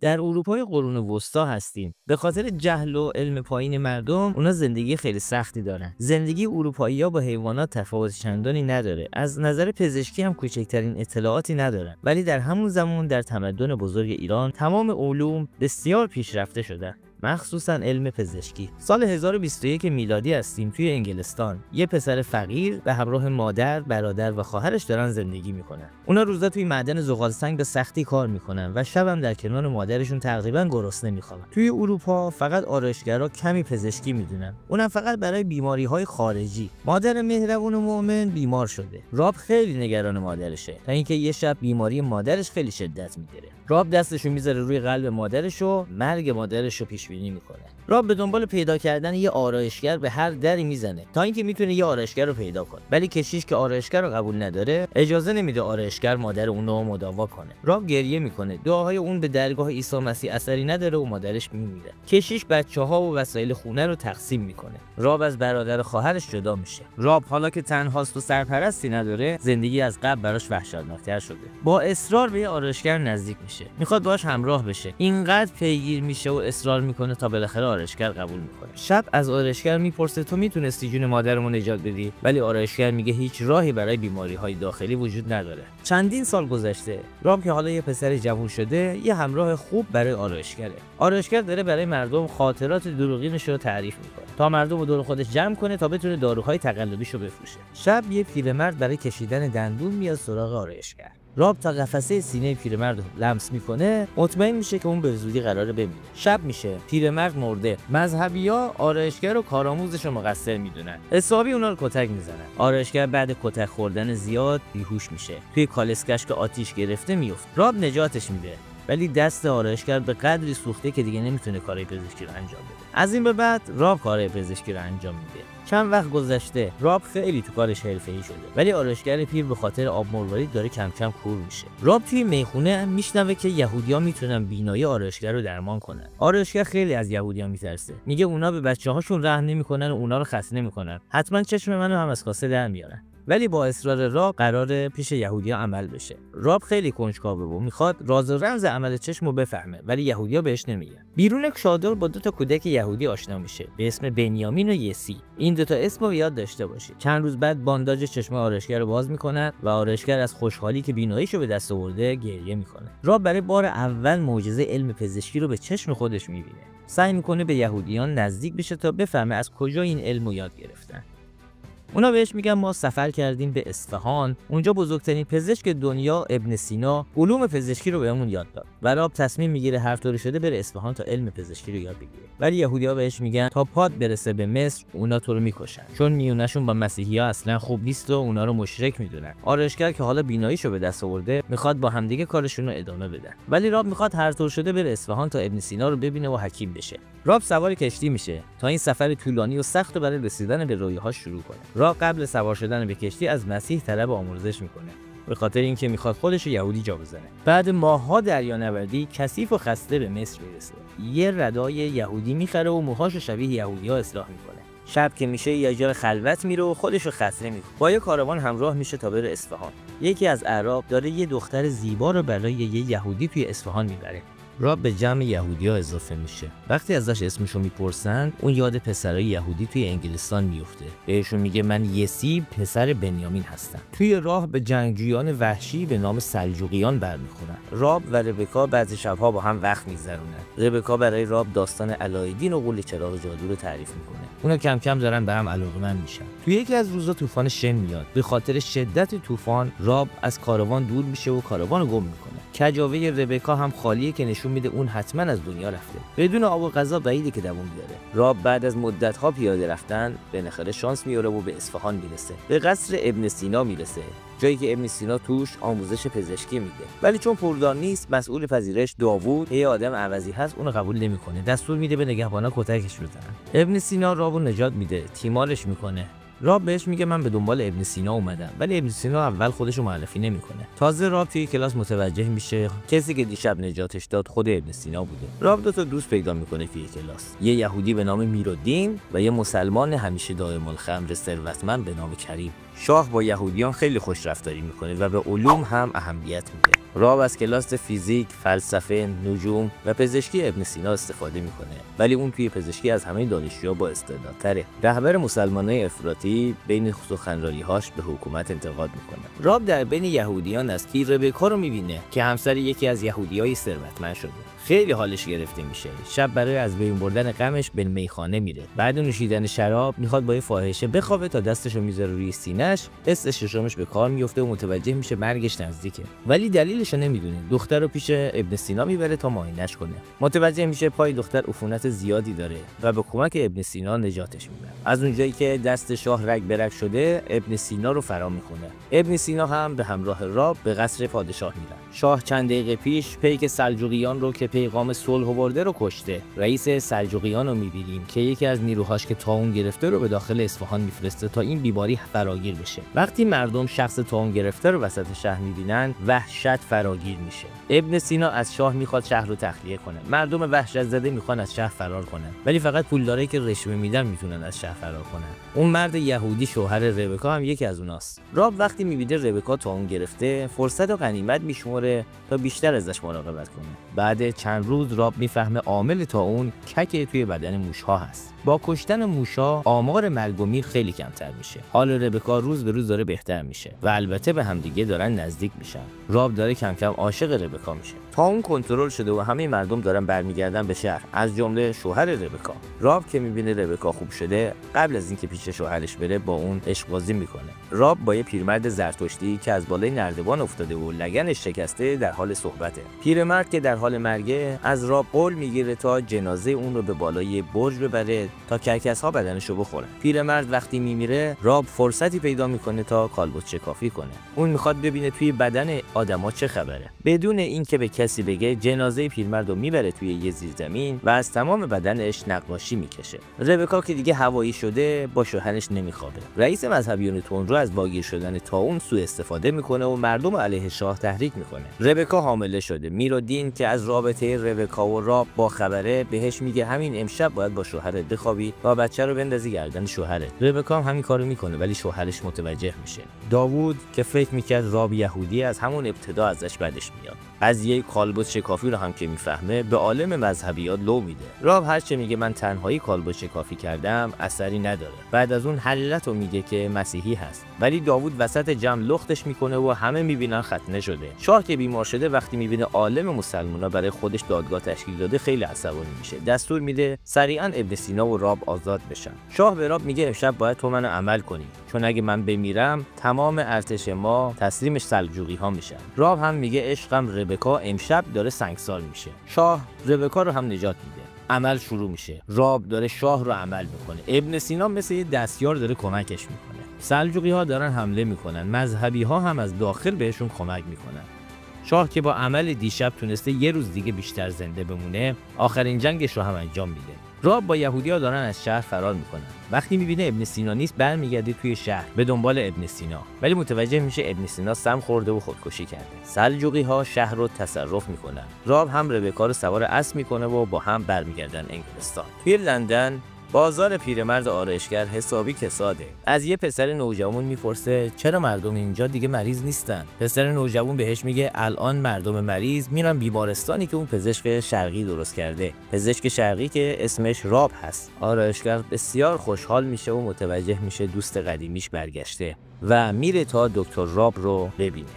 در اروپای قرون وسطا هستیم. به خاطر جهل و علم پایین مردم اونا زندگی خیلی سختی دارن. زندگی اروپایی‌ها با حیوانات تفاوت چندانی نداره. از نظر پزشکی هم کوچکترین اطلاعاتی ندارن. ولی در همون زمان در تمدن بزرگ ایران تمام علوم بسیار پیشرفته شده. مخصوصا علم پزشکی. سال 1021 میلادی هستیم توی انگلستان. یه پسر فقیر به همراه مادر، برادر و خواهرش دارن زندگی میکنن. اونا روزا توی معدن زغال سنگ به سختی کار میکنن و شبم در کنار مادرشون تقریبا گرسنه میخوابن. توی اروپا فقط آرایشگرا کمی پزشکی میدونن. اونم فقط برای بیماری‌های خارجی. مادر مهربون و مؤمن بیمار شده. راب خیلی نگران مادرشه تا اینکه یه شب بیماری مادرش خیلی شدت میگیره. راب دستشو میذاره روی قلب مادرش و مرگ مادرش رو پیش بینی میکنه. راب به دنبال پیدا کردن یه آرایشگر به هر دری میزنه تا اینکه میتونه یه آرایشگر رو پیدا کنه. ولی کشیش که آرایشگر رو قبول نداره، اجازه نمیده آرایشگر مادر اون رو مداوا کنه. راب گریه میکنه. دعاهای اون به درگاه عیسی مسیح اثری نداره و مادرش میمیره. کشیش بچه‌ها و وسایل خونه رو تقسیم میکنه. راب از برادر خواهرش جدا میشه. راب حالا که تنهاست و سرپرستی نداره، زندگی از قبل براش وحشتناکتر شده. با اصرار به آرایشگر نزدیک میشه. میخواد باهاش همراه بشه. اینقدر پیگیر میشه و اصرار میکنه تا بالاخره آرایشگر قبول میکنه. شب از آرایشگر میپرسه تو میتونستی جون مادرمو نجات بدی؟ ولی آرایشگر میگه هیچ راهی برای بیماری‌های داخلی وجود نداره. چندین سال گذشته. راب که حالا یه پسر جوان شده، یه همراه خوب برای آرایشگره. آرایشگر داره برای مردم خاطرات دروغینش رو تعریف میکنه تا مردم رو دور خودش جمع کنه تا بتونه داروهای تقلبیشو بفروشه. شب یه پیرمرد برای کشیدن دندون میاد سراغ آرایشگر. راب تا قفسه سینه پیرمرد رو لمس میکنه، مطمئن میشه که اون به زودی قراره بمیره. شب میشه، پیرمرد مرده. مذهبی‌ها آرایشگر و کارآموزش رو مقصر میدونن. حسابی اونا رو کتک میزنن. آرایشگر بعد کتک خوردن زیاد بیهوش میشه. توی کالسکش که آتیش گرفته میفته. راب نجاتش میده. ولی دست آرایشگر به قدری سوخته که دیگه نمیتونه کارهای پزشکی رو انجام بده. از این به بعد راب کارهای پزشکی رو انجام میده. چند وقت گذشته، راب خیلی تو کارش حرفه‌ای شده، ولی آرایشگر پیر به خاطر آب مروارید داره کم کم کور میشه. راب توی میخونه میشنوه که یهودی‌ها میتونن بینایی آرایشگر رو درمان کنن. آرایشگر خیلی از یهودی‌ها میترسه. میگه اونا به بچه‌هاشون رحم نمیکنن و اونا رو خسته نمیکنن. حتما چشم منو هم از کاسه در میارن. ولی با اصرار راب قراره پیش یهودی‌ها عمل بشه. راب خیلی کنجکاوه و میخواد راز و رمز عمل چشمو بفهمه، ولی یهودی‌ها بهش نمیگن. بیرون چادر با 2 کودک یهودی آشنا میشه به اسم بنیامین و یسی. این 2 اسمو یاد داشته باشید. چند روز بعد بانداج چشم آرایشگر رو باز میکنن و آرایشگر از خوشحالی که بیناییشو به دست آورده گریه میکنه. راب برای بار اول معجزه علم پزشکی رو به چشم خودش میبینه. سعی میکنه به یهودیان نزدیک بشه تا بفهمه از کجا این علمو یاد گرفتن. اونا بهش میگن ما سفر کردیم به اصفهان، اونجا بزرگترین پزشک دنیا ابن سینا علوم پزشکی رو بهمون یاد داد. و راب تصمیم میگیره هر طوری شده بره اصفهان تا علم پزشکی رو یاد بگیره. ولی یهودی‌ها بهش میگن تا پات برسه به مصر اونا تو رو میکشن، چون میونشون با مسیحی‌ها اصلا خوب نیست و اونا رو مشرک میدونن. آرایشگر که حالا بیناییشو به دست آورده میخواد با همدیگه کارشون رو ادامه بدن. ولی راب میخواد هر طور شده بره اصفهان تا ابن سینا رو ببینه و حکیم بشه. راب سوار کشتی میشه تا این سفر طولانی و سخت رو برای رسیدن به رویاهاش شروع کنه. راب قبل سوار شدن به کشتی از مسیح طلب آمرزش میکنه، به خاطر اینکه میخواد خودش رو یهودی جا بزنه. بعد ماه‌ها دریانوردی کثیف و خسته به مصر میرسه. یه ردای یهودی میخره و موهاشو شبیه یهودی‌ها اصلاح میکنه. شب که میشه یه جا خلوت میره و خودش رو خسته میکنه. با یه کاروان همراه میشه تا بره اصفهان. یکی از اعراب داره یه دختر زیبا رو برای یه یهودی توی اصفهان میبره. راب به جمع یهودی‌ها اضافه میشه. وقتی ازش اسمشو میپرسن، اون یاد پسرای یهودی توی انگلستان میفته. بهشون میگه من یسی پسر بنیامین هستم. توی راه به جنگجویان وحشی به نام سلجوقیان برمیخورن. راب و ربکا بعضی شب‌ها با هم وقت میگذرونن. ربکا برای راب داستان علایالدین و قول چراغ جادو رو تعریف میکنه. اونا کم کم دارن به هم علاقه‌مند میشن. توی یکی از روزا طوفان شن میاد. به خاطر شدت طوفان، راب از کاروان دور میشه و کاروانو گم میکنه. کجاوه ربکا هم خالیه که نشون میده اون حتما از دنیا رفته. بدون آب و غذا بعیده که دووم بیاره. راب بعد از مدت‌ها پیاده رفتن بالاخره شانس میاره و به اصفهان میرسه. به قصر ابن سینا میرسه، جایی که ابن سینا توش آموزش پزشکی میده. ولی چون پردار نیست، مسئول پذیرش داوود یه آدم عوضی هست، اونو قبول نمیکنه. دستور میده به نگهبانا کتکش بزنن. ابن سینا رابو نجات میده، تیمارش میکنه. راب بهش میگه من به دنبال ابن سینا اومدم، ولی ابن سینا اول خودشو معرفی نمیکنه. تازه راب توی کلاس متوجه میشه کسی که دیشب نجاتش داد خود ابن سینا بوده. راب 2 دوست پیدا میکنه توی کلاس، یه یهودی به نام میرالدین و یه مسلمان همیشه دائم الخمر ثروتمند به نام کریم. شاه با یهودیان خیلی خوش رفتاری میکنه و به علوم هم اهمیت میده. راب از کلاس فیزیک، فلسفه، نجوم و پزشکی ابن سینا استفاده میکنه، ولی اون توی پزشکی از همه دانشجوها با استعدادتره. رهبر مسلمانای افراطی بین سخنرانی‌هاش به حکومت انتقاد میکنه. راب در بین یهودیان از که ربکا رو میبینه که همسر یکی از یهودیای ثروتمند شده. خیلی حالش گرفته میشه. شب برای از بین بردن غمش به میخانه میره. بعد نوشیدن شراب میخواد با یه فاحشه بخوابه تا دستشو میذاره روی سینه‌اش. حس ششمش به کار میفته و متوجه میشه مرگش نزدیکه. ولی دلیلش نمیدونه. دختر رو پیش ابن سینا میبره تا معاینش کنه. متوجه میشه پای دختر عفونت زیادی داره و به کمک ابن سینا نجاتش میده. از اونجایی که دست شاه رگ به رگ شده، ابن سینا رو فرا میخونه. ابن سینا هم به همراه راب به قصر پادشاه میره. شاه چند دقیقه پیش پیک سلجوقیان رو که پیغام صلح آورده رو کشته. رئیس سلجوقیان رو میبینیم که یکی از نیروهاش که طاعون گرفته رو به داخل اصفهان میفرسته تا این بیماری فراگیر بشه. وقتی مردم شخص طاعون گرفته رو وسط شهر میبینن، وحشت فراگیر میشه. ابن سینا از شاه میخواد شهر رو تخلیه کنه. مردم وحشت زده میخوان از شهر فرار کنن، ولی فقط پولدارایی که رشوه میدن میتونن از شهر فرار کنن. اون مرد یهودی شوهر ربکا هم یکی از اوناست. راب وقتی میبینه ربکا طاعون گرفته، فرصت و غنیمت میشموره تا بیشتر ازش مراقبت کنه. بعد چند روز راب میفهمه عامل طاعون کک توی بدن موشها هست. با کشتن موشا آمار مرگ و میر خیلی کمتر میشه. حال ربکا روز به روز داره بهتر میشه و البته به همدیگه دارن نزدیک میشن. راب داره کم کم عاشق ربکا میشه. طاعون کنترل شده و همه مردم دارن برمیگردن به شهر، از جمله شوهر ربکا. راب که میبینه ربکا خوب شده، قبل از اینکه پیش شوهرش بره با اون عشق بازی میکنه. راب با یه پیرمرد زرتشتی که از بالای نردبان افتاده و لگنش شکسته در حال صحبته. پیرمرد که در حال مرگه از راب قول میگیره تا جنازه اون رو به بالای برج ببره تا کرکس‌ها بدنشو بخورن. پیرمرد وقتی میمیره، راب فرصتی پیدا میکنه تا کالبد شکافی کنه. اون میخواد ببینه توی بدن آدما چه خبره. بدون اینکه به کسی بگه، جنازه پیرمرد رو میبره توی یه زیرزمین و از تمام بدنش نقاشی میکشه. ربکا که دیگه هوایی شده، با شوهرش نمیخوابه. رئیس مذهبیون تندرو از واگیر شدن طاعون سوء استفاده میکنه و مردم علیه شاه تحریک میکنه. ربکا حامله شده. میرالدین که از رابطه ربکا و راب با خبره، بهش میگه همین امشب باید با شوهرت بخوابی و بچه رو بندازی گردن شوهرت. ربکا هم همین کارو میکنه، ولی شوهرش متوجه میشه. داوود که فکر میکرد راب یهودی، از همون ابتدا ازش بدش میاد. از یک کالبد شکافی رو هم که میفهمه، به عالم مذهبیات لو میده. راب هرچه میگه من تنهایی کالبد شکافی کردم، اثری نداره. بعد از اون حقیقت رو میگه که مسیحی هست. ولی داوود وسط جمع لختش میکنه و همه میبینن ختنه شده. شاه که بیمار شده، وقتی میبینه عالم مسلمونا برای خودش دادگاه تشکیل داده، خیلی عصبانی میشه. دستور میده سریعا ابن سینا و راب آزاد بشن. شاه به راب میگه امشب باید تو منو عمل کنی، چون اگه من بمیرم تمام ارتش ما تسلیمش سلجوقی ها میشن. راب هم میگه عشقم ربکا امشب داره سنگسار میشه. شاه ربکا رو هم نجات میده. عمل شروع میشه. راب داره شاه رو عمل میکنه. ابن سینا مثل یه دستیار داره کمکش میکنه. سلجوقی ها دارن حمله میکنن. مذهبی ها هم از داخل بهشون کمک میکنن. شاه که با عمل دیشب تونسته یه روز دیگه بیشتر زنده بمونه، آخرین جنگش رو هم انجام میده. راب با یهودی‌ها دارن از شهر فرار میکنن. وقتی میبینه ابن سینا نیست، برمیگرده توی شهر به دنبال ابن سینا، ولی متوجه میشه ابن سینا سم خورده و خودکشی کرده. سلجوقی‌ها شهر رو تصرف میکنن. راب هم ربکا رو سوار اسب میکنه و با هم برمیگردن انگلستان. توی لندن بازار پیرمرد آرایشگر حسابی کساده. از یه پسر نوجوان میپرسه چرا مردم اینجا دیگه مریض نیستن. پسر نوجوان بهش میگه الان مردم مریض میرن بیمارستانی که اون پزشک شرقی درست کرده. پزشک شرقی که اسمش راب هست. آرایشگر بسیار خوشحال میشه و متوجه میشه دوست قدیمیش برگشته و میره تا دکتر راب رو ببینه.